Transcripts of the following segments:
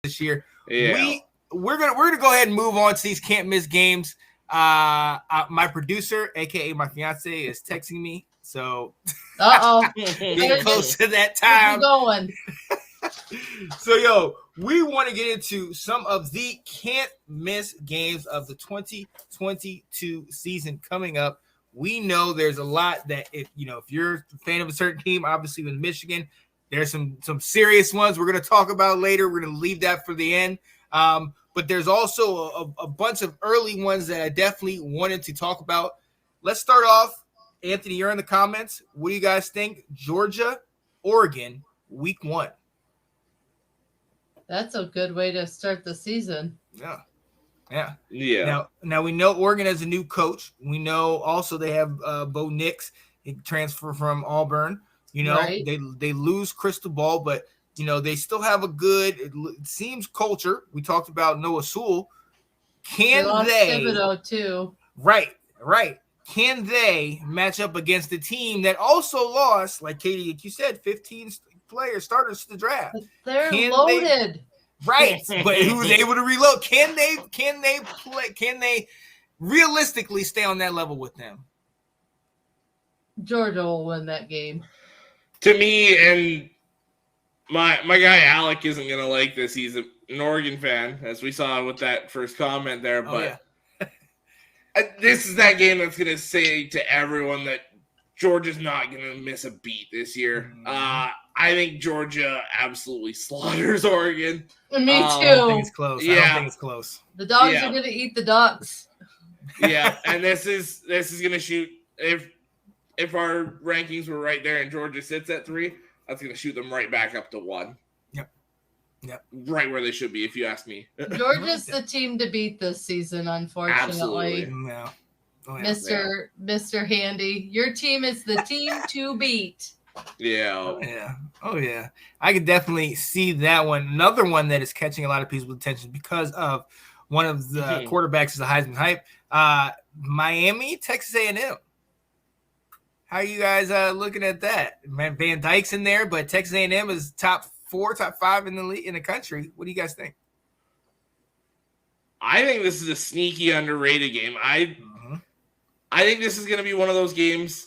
this year. Yeah. We're gonna go ahead and move on to these can't miss games. My producer, aka my fiance, is texting me, so getting close to that time. Going. So we want to get into some of the can't miss games of the 2022 season coming up. We know there's a lot that if you're a fan of a certain team, obviously with Michigan, there's some serious ones we're going to talk about later. We're going to leave that for the end. But there's also a bunch of early ones that I definitely wanted to talk about. Let's start off. Anthony, you're in the comments. What do you guys think? Georgia, Oregon, week 1. That's a good way to start the season. Yeah. Now we know Oregon has a new coach. We know also they have Bo Nix, he transferred from Auburn. Right. They lose Crystal Ball, but they still have a good, it seems, culture. We talked about Noah Sewell. Can they Thibodeau too? Right. Can they match up against a team that also lost, like Katie, like you said, 15 players, starters to the draft? But they're loaded. Right. But who's able to reload? Can they realistically stay on that level with them? Georgia will win that game. To me, and my guy Alec isn't gonna like this. He's an Oregon fan, as we saw with that first comment there. But this is that game that's gonna say to everyone that Georgia's not gonna miss a beat this year. I think Georgia absolutely slaughters Oregon. Me too. I don't think it's close. Yeah. I don't think it's close. The dogs are gonna eat the ducks. Yeah, and this is gonna shoot if our rankings were right there and Georgia sits at 3, that's gonna shoot them right back up to 1. Yep. Right where they should be, if you ask me. Georgia's the team to beat this season, unfortunately. Absolutely. No. Mr. Handy, your team is the team to beat. Yeah. Oh yeah. I could definitely see that one. Another one that is catching a lot of people's attention because of one of the quarterbacks is the Heisman hype. Miami, Texas A&M. How are you guys looking at that? Man, Van Dyke's in there, but Texas A&M is top 4, top 5 in the country. What do you guys think? I think this is a sneaky underrated game. I think this is going to be one of those games.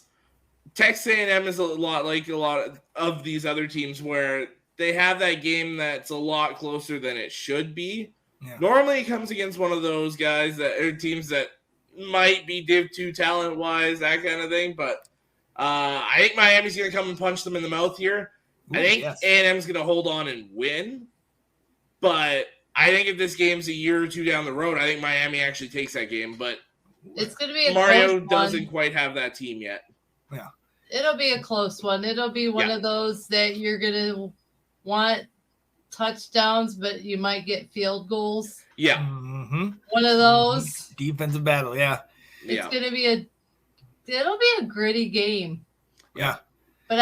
Texas A&M is a lot like a lot of these other teams where they have that game that's a lot closer than it should be. Yeah. Normally it comes against one of those guys that are teams that might be Div 2 talent-wise, that kind of thing. But I think Miami's going to come and punch them in the mouth here. I think A&M's going to hold on and win. But I think if this game's a year or two down the road, I think Miami actually takes that game. But it's going to be Mario doesn't quite have that team yet. Yeah. It'll be a close one. It'll be one of those that you're going to want touchdowns, but you might get field goals. Yeah. One of those. Defensive battle, yeah. It's going to be it'll be a gritty game. Yeah. But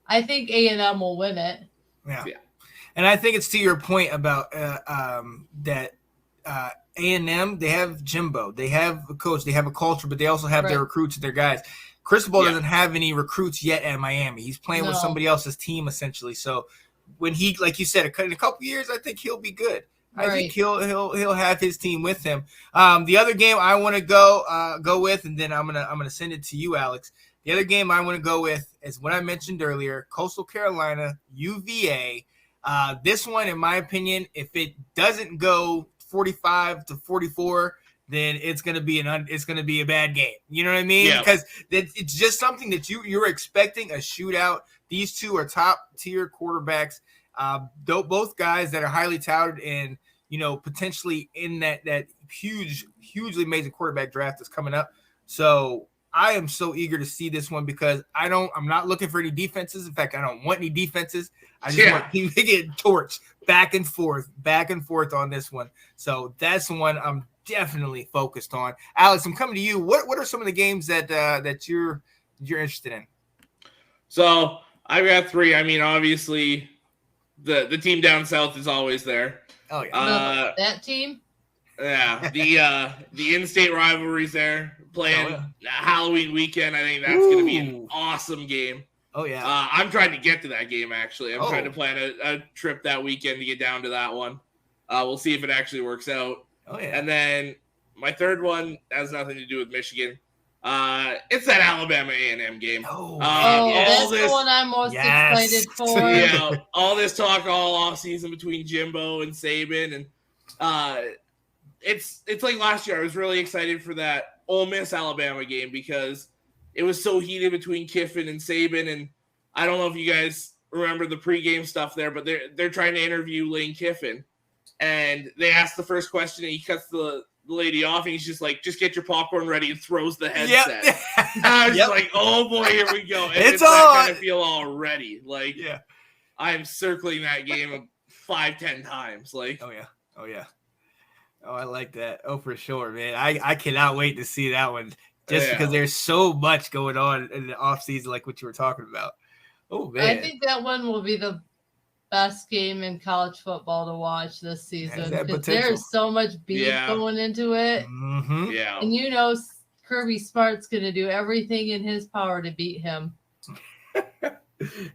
I think A&M will win it. Yeah. And I think it's to your point about that A&M, they have Jimbo. They have a coach. They have a culture, but they also have their recruits and their guys. Cristobal doesn't have any recruits yet at Miami. He's playing with somebody else's team, essentially. So when he, like you said, in a couple years, I think he'll be good. I think he'll have his team with him. The other game I want to go with, and then I'm gonna send it to you, Alex. The other game I want to go with is what I mentioned earlier: Coastal Carolina, UVA. This one, in my opinion, if it doesn't go 45-44, then it's gonna be a bad game. You know what I mean? Because it's just something that you're expecting a shootout. These two are top tier quarterbacks. Both guys that are highly touted and potentially in that hugely amazing quarterback draft that's coming up. So I am so eager to see this one because I'm not looking for any defenses. In fact, I don't want any defenses. I just want teams to get torched back and forth on this one. So that's one I'm definitely focused on. Alex, I'm coming to you. What are some of the games that you're interested in? So I've got 3. I mean, obviously the team down south is always there. Oh yeah. That team? Yeah. The in-state rivalries there playing Halloween weekend. I think that's going to be an awesome game. Oh yeah. I'm trying to get to that game. Actually, I'm trying to Oh. plan a trip that weekend to get down to that one. We'll see if it actually works out. Oh yeah. And then my third one has nothing to do with Michigan. It's that Alabama A&M game. Oh, that's the one I'm most excited for. Yeah, all this talk all off season between Jimbo and Saban, and it's like last year. I was really excited for that Ole Miss Alabama game because it was so heated between Kiffin and Saban, and I don't know if you guys remember the pregame stuff there, but they're trying to interview Lane Kiffin, and they ask the first question, and he cuts the lady off, and he's just like, "Just get your popcorn ready," and throws the headset. Yep. I was like, "Oh boy, here we go!" And It's that on. kind of feel already. Like, Yeah. I'm circling that game 5-10 times. Like, Oh yeah. Oh, I like that. Oh, for sure, man. I cannot wait to see that one just because there's so much going on in the off season, like what you were talking about. Oh man. I think that one will be the best game in college football to watch this season because there's so much beef going into it. Mm-hmm. Yeah. And Kirby Smart's going to do everything in his power to beat him.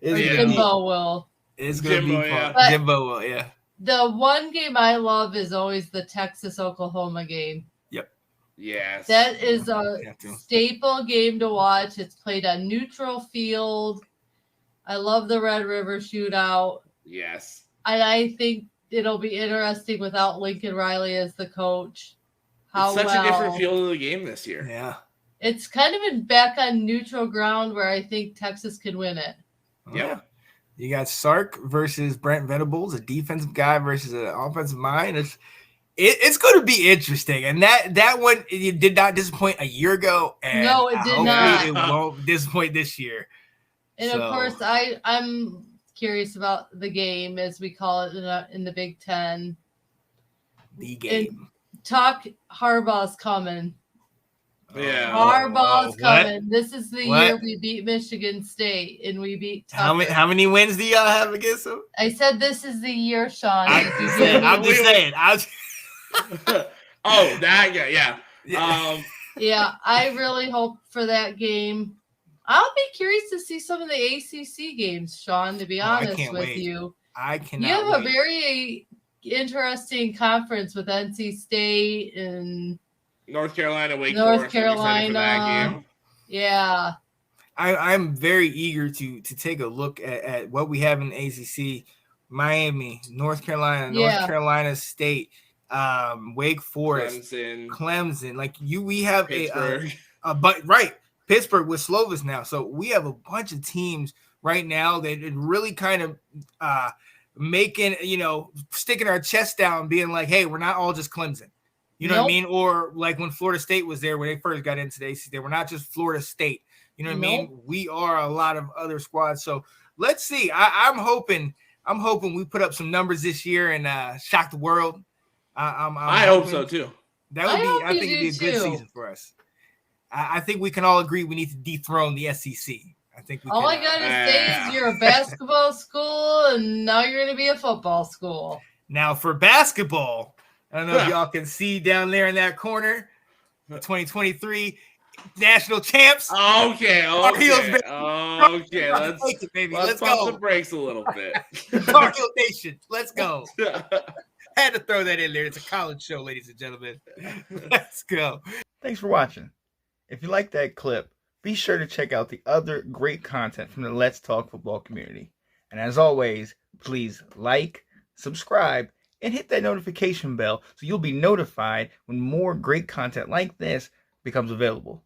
Jimbo will. It's going to be fun. But Jimbo will, yeah. The one game I love is always the Texas-Oklahoma game. Yep. Yes. That is a staple game to watch. It's played on neutral field. I love the Red River Shootout. Yes. And I think it'll be interesting without Lincoln Riley as the coach. It's such a different feel of the game this year. Yeah. It's kind of been back on neutral ground where I think Texas can win it. Yeah. You got Sark versus Brent Venables, a defensive guy versus an offensive mind. It's going to be interesting. And that one, it did not disappoint a year ago. And no, it did not. It won't disappoint this year. And of course, I'm curious about the game, as we call it in the Big Ten. The game. And Harbaugh's coming. Yeah. Harbaugh's coming. This is the year we beat Michigan State and we beat Tucker. How many wins do y'all have against them? I said this is the year, Sean. I'm just saying. Oh, that guy. Yeah. Yeah, I really hope for that game. I'll be curious to see some of the ACC games, Sean, to be honest with you. I cannot You have a very interesting conference with NC State and North Carolina, Wake North Forest. Carolina. That game. Yeah. I'm very eager to take a look at what we have in ACC. Miami, North Carolina, North Carolina State, Wake Forest, Clemson. Like we have Pittsburgh. Pittsburgh with Slovis now. So we have a bunch of teams right now that really kind of making, sticking our chest down, being like, hey, we're not all just Clemson. You know what I mean? Or like when Florida State was there, when they first got into the ACC, they were not just Florida State. You know what I mean? We are a lot of other squads. So let's see. I'm hoping we put up some numbers this year and shock the world. I hope so too. That would be. I think it'd be a good season for us. I think we can all agree we need to dethrone the SEC. I think all I gotta say is you're a basketball school, and now you're gonna be a football school. Now for basketball, I don't know if y'all can see down there in that corner, the 2023 national champs. Okay. Let's pump the brakes a little bit. Tar Heel Nation, let's go. Had to throw that in there. It's a college show, ladies and gentlemen. Let's go. Thanks for watching. If you like that clip, be sure to check out the other great content from the Let's Talk Football community. And as always, please like, subscribe, and hit that notification bell so you'll be notified when more great content like this becomes available.